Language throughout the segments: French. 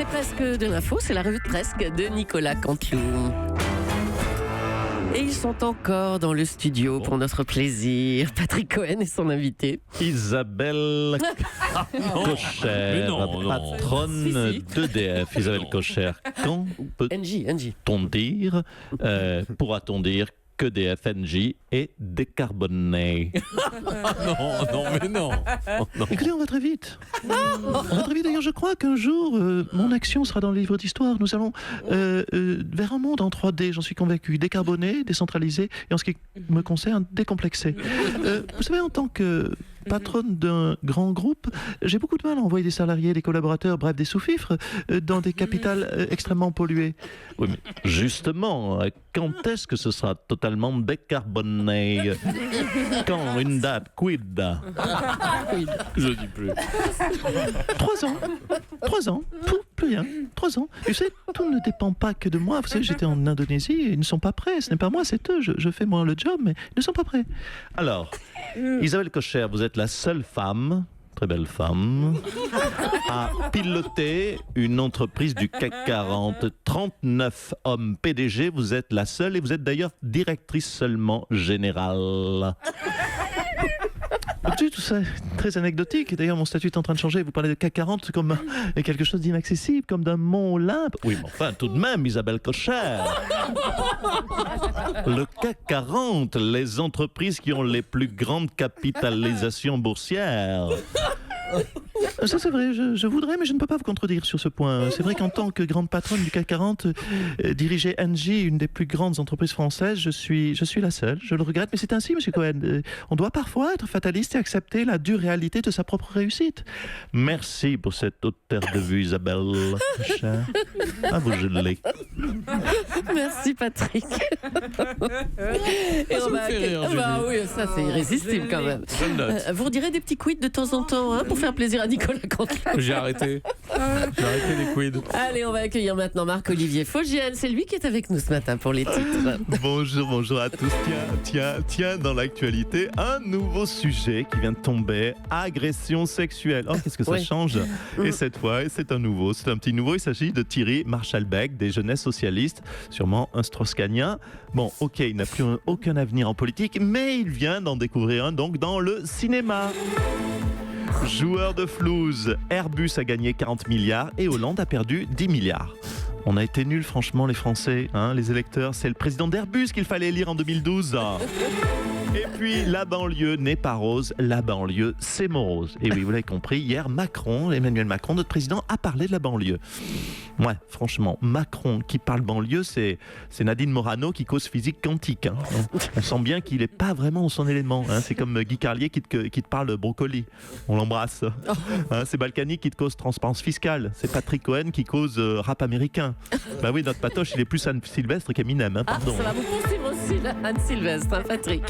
C'est presque de l'info, c'est la revue de presque de Nicolas Canteloup. Et ils sont encore dans le studio pour notre plaisir. Patrick Cohen et son invité. Isabelle Cocher, patronne d'EDF. Isabelle Cocher, quand peut-on dire, pourra-t-on dire que DFNJ est décarboné? Non. Écoutez, on va très vite. D'ailleurs, je crois qu'un jour, mon action sera dans le livre d'histoire. Nous allons vers un monde en 3D, j'en suis convaincu. Décarboné, décentralisé et en ce qui me concerne, décomplexé. Vous savez, en tant que patronne d'un grand groupe, j'ai beaucoup de mal à envoyer des salariés, des collaborateurs, bref, des sous-fifres, dans des capitales extrêmement polluées. Oui, mais justement, quand est-ce que ce sera totalement décarboné? Quand? Une date? Quid? Je dis plus. 3 ans. 3 ans. Plus rien. 3 ans. Et vous savez, tout ne dépend pas que de moi. Vous savez, j'étais en Indonésie et ils ne sont pas prêts. Ce n'est pas moi, c'est eux. Je fais moi le job, mais ils ne sont pas prêts. Alors, Isabelle Cocher, vous êtes la seule femme, très belle femme, à piloter une entreprise du CAC 40. 39 hommes PDG, vous êtes la seule et vous êtes d'ailleurs directrice seulement générale. Tout ça est très anecdotique. D'ailleurs, mon statut est en train de changer. Vous parlez de CAC 40 comme quelque chose d'inaccessible, comme d'un mont Olympe. Oui, mais enfin, tout de même, Isabelle Cocher. Le CAC 40, les entreprises qui ont les plus grandes capitalisations boursières. Ça c'est vrai, je voudrais, mais je ne peux pas vous contredire sur ce point. C'est vrai qu'en tant que grande patronne du CAC 40, diriger Engie, une des plus grandes entreprises françaises, je suis la seule. Je le regrette, mais c'est ainsi, monsieur Cohen. On doit parfois être fataliste et accepter la dure réalité de sa propre réussite. Merci pour cette haute terre de vue, Isabelle. À vous geler. Merci Patrick. Et on va oui, ça c'est irrésistible quand même. Vous redirez des petits quid de temps en temps, hein, pour faire plaisir à Nicolas Canteloup. J'ai arrêté les quids. Allez, on va accueillir maintenant Marc-Olivier Fogiel. C'est lui qui est avec nous ce matin pour les titres. Bonjour à tous. Tiens, dans l'actualité, un nouveau sujet qui vient de tomber, agression sexuelle. Oh, qu'est-ce que ça change? Et cette fois, c'est un petit nouveau. Il s'agit de Thierry Marchalbeck, des Jeunesses Socialistes, sûrement un Strauss-Kahnien. Bon, ok, il n'a plus aucun avenir en politique, mais il vient d'en découvrir un, donc dans le cinéma. Joueur de flouze, Airbus a gagné 40 milliards et Hollande a perdu 10 milliards. On a été nuls, franchement, les Français, hein, les électeurs. C'est le président d'Airbus qu'il fallait élire en 2012. Et puis, la banlieue n'est pas rose, la banlieue, c'est morose. Et oui, vous l'avez compris, hier, Emmanuel Macron, notre président, a parlé de la banlieue. Ouais, franchement, Macron qui parle banlieue, c'est Nadine Morano qui cause physique quantique. Hein. On sent bien qu'il n'est pas vraiment dans son élément. Hein. C'est comme Guy Carlier qui te parle brocoli. On l'embrasse. Hein, c'est Balkany qui te cause transparence fiscale. C'est Patrick Cohen qui cause rap américain. Bah oui, notre patoche, il est plus Anne Sylvestre qu'Eminem. Hein, pardon. Ça va vous poursuivre aussi, Anne Sylvestre, hein, Patrick.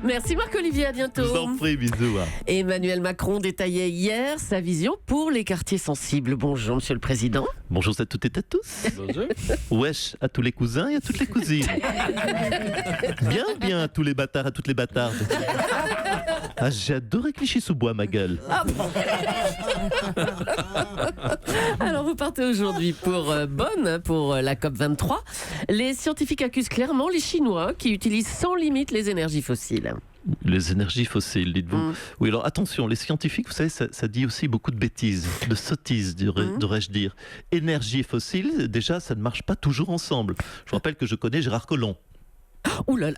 Merci Marc-Olivier, à bientôt. Je vous en prie, bisous. Hein. Emmanuel Macron détaillait hier sa vision pour les quartiers sensibles. Bonjour, monsieur le président. Bonjour à toutes et à tous. Bonjour. Wesh à tous les cousins et à toutes les cousines. Bien à tous les bâtards, à toutes les bâtardes. Ah, j'ai adoré Clichy-sous-Bois, ma gueule. Ah bon. Alors, vous partez aujourd'hui pour Bonn, pour la COP23. Les scientifiques accusent clairement les Chinois qui utilisent sans limite les énergies fossiles. Les énergies fossiles, dites-vous. Oui, alors attention, les scientifiques, vous savez, ça dit aussi beaucoup de bêtises, de sottises, devrais-je dire. Énergie et fossile, déjà, ça ne marche pas toujours ensemble. Je vous rappelle que je connais Gérard Collomb. Ouh là là.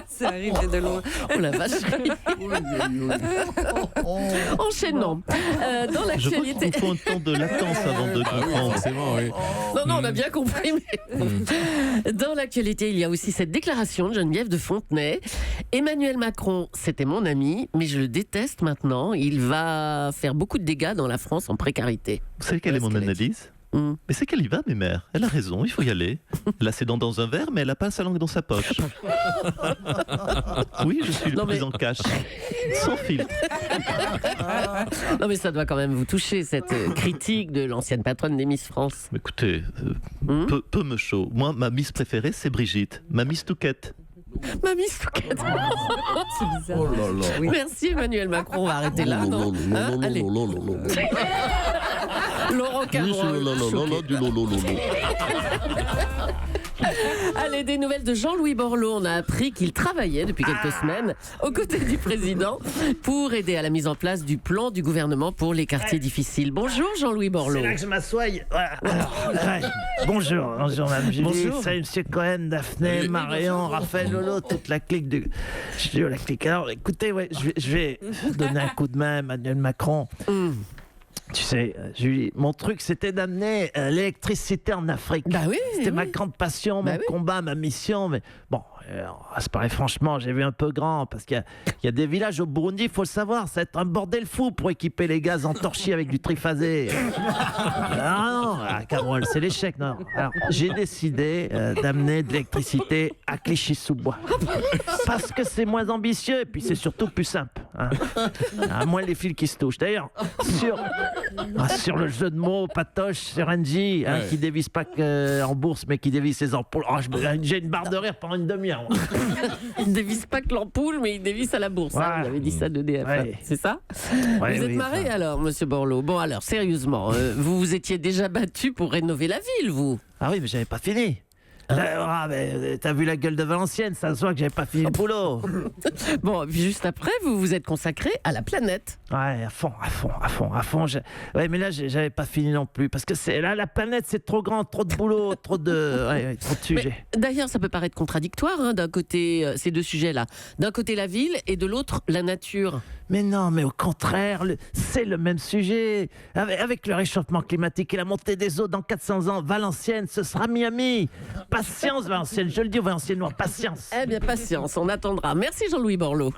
Ça arrive de loin. Oh la vacherie. Enchaînons. Dans l'actualité. Je crois qu'il faut un temps de latence avant de comprendre. Forcément, oui. Non, on a bien compris. Mais... Dans l'actualité, il y a aussi cette déclaration de Geneviève de Fontenay. Emmanuel Macron, c'était mon ami, mais je le déteste maintenant. Il va faire beaucoup de dégâts dans la France en précarité. Vous savez quelle est mon analyse? Mais c'est qu'elle y va, mes mères. Elle a raison, il faut y aller. Elle a ses dents dans un verre, mais elle n'a pas sa langue dans sa poche. Oui, je suis le plus en cash. Sans filtre. Non, mais ça doit quand même vous toucher, cette critique de l'ancienne patronne des Miss France. Écoutez, peu me chaud. Moi, ma Miss préférée, c'est Brigitte. Ma Miss Touquette. Ma Miss Touquette. C'est bizarre. Oh là là. Merci Emmanuel Macron, on va arrêter là. Non, allez. Laurent Cabrol. Allez, des nouvelles de Jean-Louis Borloo. On a appris qu'il travaillait depuis quelques semaines aux côtés du président pour aider à la mise en place du plan du gouvernement pour les quartiers difficiles. Bonjour Jean-Louis Borloo. C'est là que je m'assoie. Voilà. Alors, bonjour Madame Julie. Bonjour. Salut Monsieur Cohen, Daphné, Marion, Raphaël, Lolo, toute la clique de... la clique. Alors écoutez, je vais donner un coup de main à Emmanuel Macron. Tu sais, Julie, mon truc, c'était d'amener l'électricité en Afrique. Bah oui. C'était ma grande passion, mon combat, ma mission. Mais bon, ça paraît franchement, j'ai vu un peu grand, parce qu'il y a des villages au Burundi, il faut le savoir, ça va être un bordel fou pour équiper les gaz en torchis avec du triphasé. Non, Cabrol, c'est l'échec. Non. Alors, j'ai décidé d'amener de l'électricité à Clichy-sous-Bois. Parce que c'est moins ambitieux, et puis c'est surtout plus simple. Hein. Moins les fils qui se touchent. D'ailleurs, sur le jeu de mots, Patoche, sur Engie, qui dévisse pas en bourse, mais qui dévisse ses ampoules. J'ai une barre de rire pendant une demi-heure. Il ne dévisse pas que l'ampoule, mais il dévisse à la bourse. Ouais. Vous avez dit ça d'EDF. C'est ça? Vous êtes marré alors, monsieur Borloo? Bon, alors, sérieusement, vous vous étiez déjà battu pour rénover la ville, vous? Ah oui, mais j'avais pas fini. T'as vu la gueule de Valenciennes, ça se voit que j'avais pas fini le boulot. Bon, puis juste après, vous vous êtes consacré à la planète. Ouais, à fond. Ouais, mais là, j'avais pas fini non plus. Parce que la planète, c'est trop grand, trop de boulot, trop de sujets. D'ailleurs, ça peut paraître contradictoire, d'un côté, ces deux sujets-là. D'un côté, la ville, et de l'autre, la nature. Mais non, mais au contraire, c'est le même sujet. Avec le réchauffement climatique et la montée des eaux dans 400 ans, Valenciennes, ce sera Miami. Patience, Valenciennes, je le dis aux Valenciennois, patience. Eh bien, patience, on attendra. Merci Jean-Louis Borloo.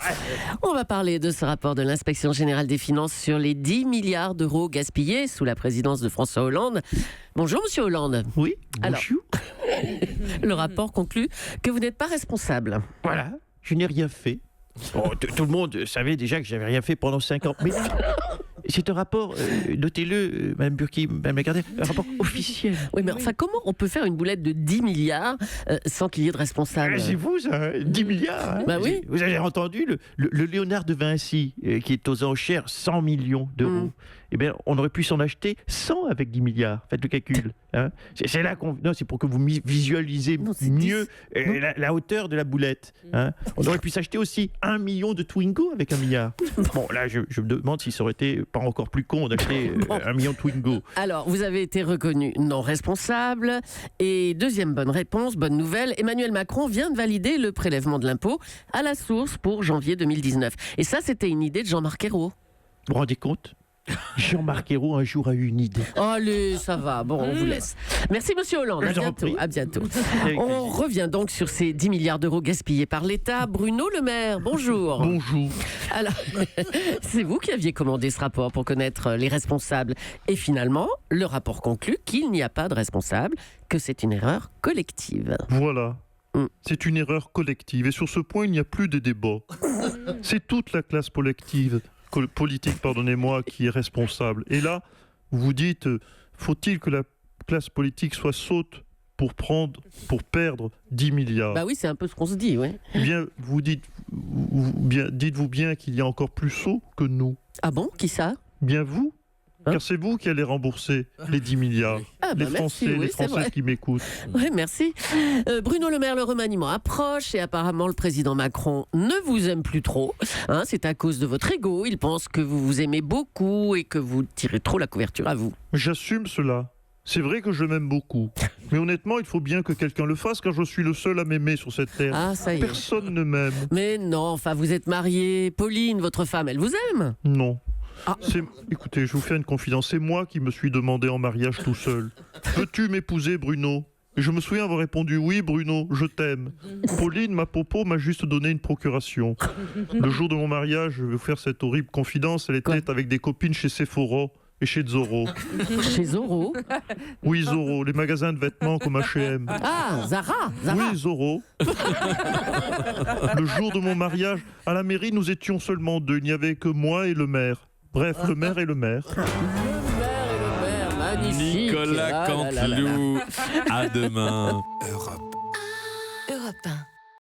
On va parler de ce rapport de l'Inspection générale des finances sur les 10 milliards d'euros gaspillés sous la présidence de François Hollande. Bonjour Monsieur Hollande. Oui, Alors, bonjour. le rapport conclut que vous n'êtes pas responsable. Voilà, je n'ai rien fait. Bon, tout le monde savait déjà que j'avais rien fait pendant 5 ans. Mais c'est un rapport, notez-le, Mme Burki, Mme Lagarde, un rapport officiel. Oui, mais enfin, comment on peut faire une boulette de 10 milliards sans qu'il y ait de responsable? C'est vous, ça, 10 milliards. Hein. Bah oui. Vous avez entendu le Léonard de Vinci, qui est aux enchères 100 millions d'euros. Eh bien, on aurait pu s'en acheter 100 avec 10 milliards. Faites le calcul. Hein. C'est là qu'on... Non, c'est pour que vous visualisez mieux la hauteur de la boulette. Hein. On aurait pu s'acheter aussi 1 million de Twingo avec 1 milliard. Bon, là, je me demande si ça aurait été pas encore plus con d'acheter 1 million de Twingo. Alors, vous avez été reconnu non responsable. Et deuxième bonne réponse, bonne nouvelle, Emmanuel Macron vient de valider le prélèvement de l'impôt à la source pour janvier 2019. Et ça, c'était une idée de Jean-Marc Ayrault. Vous vous rendez compte ? Jean-Marc Ayrault un jour a eu une idée. Allez, ça va. Bon, on vous laisse. Merci, Monsieur Hollande. À bientôt. On revient donc sur ces 10 milliards d'euros gaspillés par l'État. Bruno Le Maire, bonjour. Bonjour. Alors, c'est vous qui aviez commandé ce rapport pour connaître les responsables. Et finalement, le rapport conclut qu'il n'y a pas de responsable, que c'est une erreur collective. Voilà. C'est une erreur collective. Et sur ce point, il n'y a plus de débat. C'est toute la classe politique, pardonnez-moi, qui est responsable. Et là, vous dites, faut-il que la classe politique soit sotte pour perdre 10 milliards? Bah oui, c'est un peu ce qu'on se dit, ouais. Eh bien, dites-vous bien qu'il y a encore plus sot que nous. Ah bon? Qui ça? Bien vous. Car c'est vous qui allez rembourser les 10 milliards. Ah bah les Français, merci, oui, les Françaises qui m'écoutent. Oui, merci. Bruno Le Maire, le remaniement approche et apparemment le président Macron ne vous aime plus trop. Hein, c'est à cause de votre ego. Il pense que vous vous aimez beaucoup et que vous tirez trop la couverture à vous. J'assume cela. C'est vrai que je m'aime beaucoup. Mais honnêtement, il faut bien que quelqu'un le fasse car je suis le seul à m'aimer sur cette terre. Ah, ça y est. Personne ne m'aime. Mais non, enfin, vous êtes marié. Pauline, votre femme, elle vous aime? Non. Ah. Écoutez, je vous fais une confidence. C'est moi qui me suis demandé en mariage tout seul. Veux-tu m'épouser, Bruno? Et je me souviens avoir répondu oui, Bruno, je t'aime. Pauline, ma popo, m'a juste donné une procuration. Le jour de mon mariage, je vais vous faire cette horrible confidence. Elle était avec des copines chez Sephora et chez Zorro. Chez Zorro? Oui, Zorro, les magasins de vêtements comme H&M. Ah, Zara. Oui, Zorro. Le jour de mon mariage, à la mairie, nous étions seulement deux. Il n'y avait que moi et le maire. Bref, le maire et le maire. Le maire, magnifique. Nicolas Canteloup. À demain. Europe 1.